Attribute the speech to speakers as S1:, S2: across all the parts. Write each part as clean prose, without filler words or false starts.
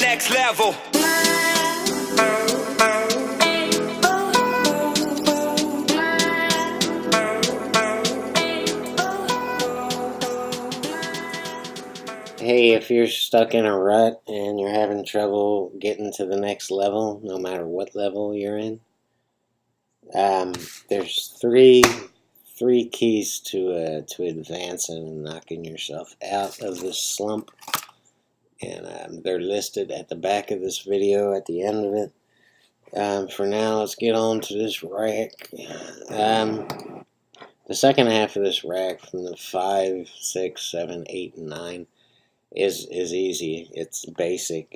S1: Next level. Hey, if you're stuck in a rut and you're having trouble getting to the next level, no matter what level you're in, there's three keys to advancing and knocking yourself out of this slump, and they're listed at the back of this video at the end of it. For now, let's get on to this rack. The second half of this rack, from the 5, 6, 7, 8, and 9, is easy. It's basic.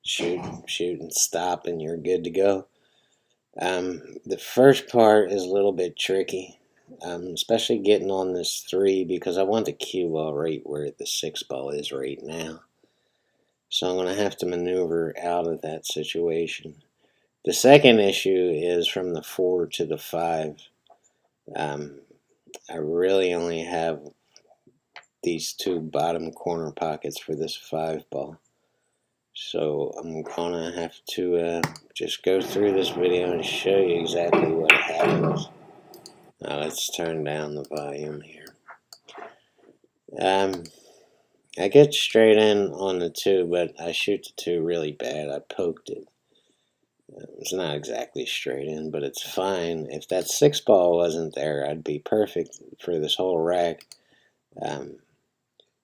S1: Shoot and stop, and you're good to go. The first part is a little bit tricky, especially getting on this 3, because I want the cue ball right where the 6 ball is right now. So I'm going to have to maneuver out of that situation. The second issue is from the 4 to the 5. I really only have these 2 bottom corner pockets for this 5 ball. So I'm gonna have to just go through this video and show you exactly what happens. Now let's turn down the volume here. I get straight in on the 2, but I shoot the 2 really bad. I poked it. It's not exactly straight in, but it's fine. If that 6 ball wasn't there, I'd be perfect for this whole rack.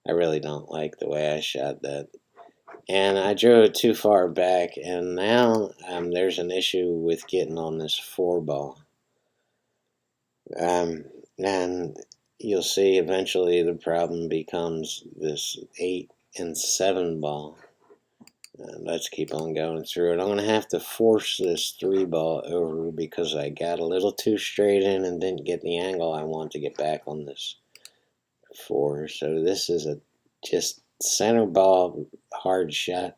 S1: I really don't like the way I shot that. And I drove it too far back, and now there's an issue with getting on this 4 ball. And you'll see eventually the problem becomes this 8 and 7 ball. Let's keep on going through it. I'm going to have to force this 3 ball over because I got a little too straight in and didn't get the angle I want to get back on this 4. So this is a just center ball hard shot.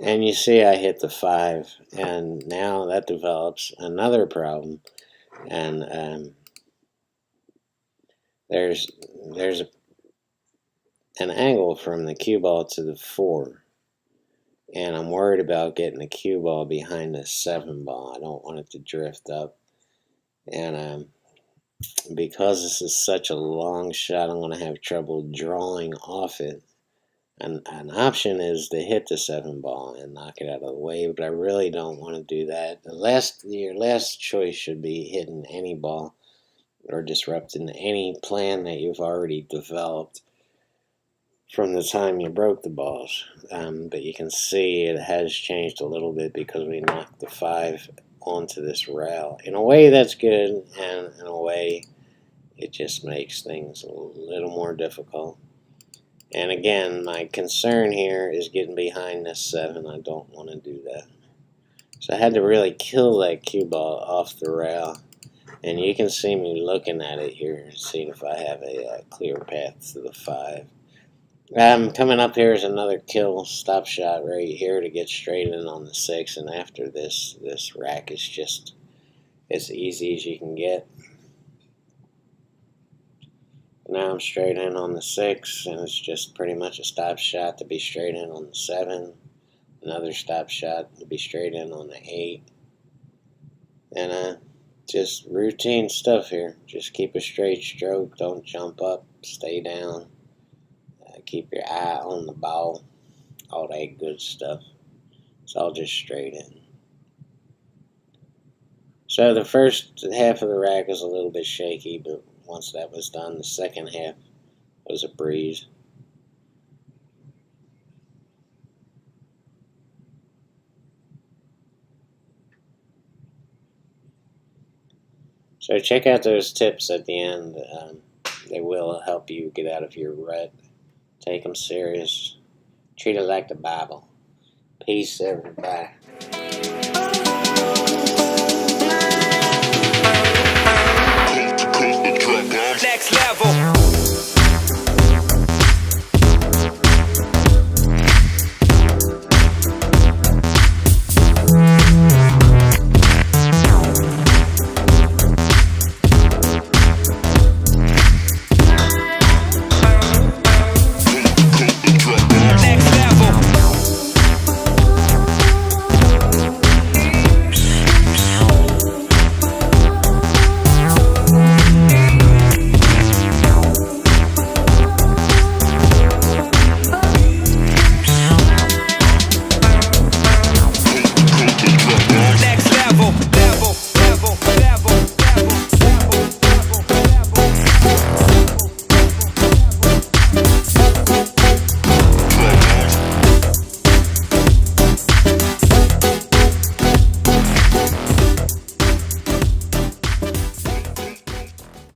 S1: And you see I hit the 5. And now that develops another problem. And there's an angle from the cue ball to the 4. And I'm worried about getting the cue ball behind the 7 ball. I don't want it to drift up. And because this is such a long shot, I'm going to have trouble drawing off it. An option is to hit the 7 ball and knock it out of the way, but I really don't want to do that. Your last choice should be hitting any ball or disrupting any plan that you've already developed from the time you broke the balls. But you can see it has changed a little bit because we knocked the 5 onto this rail. In a way that's good, and in a way it just makes things a little more difficult. And again, my concern here is getting behind this 7. I don't want to do that. So I had to really kill that cue ball off the rail. And you can see me looking at it here, seeing if I have a clear path to the 5. Coming up here is another kill stop shot right here to get straight in on the 6. And after this rack is just as easy as you can get. Now I'm straight in on the 6, and it's just pretty much a stop shot to be straight in on the 7. Another stop shot to be straight in on the 8. And just routine stuff here. Just keep a straight stroke. Don't jump up. Stay down. Keep your eye on the ball. All that good stuff. It's all just straight in. So the first half of the rack is a little bit shaky, but once that was done, the second half was a breeze. So check out those tips at the end. They will help you get out of your rut. Take them serious. Treat it like the Bible. Peace, everybody.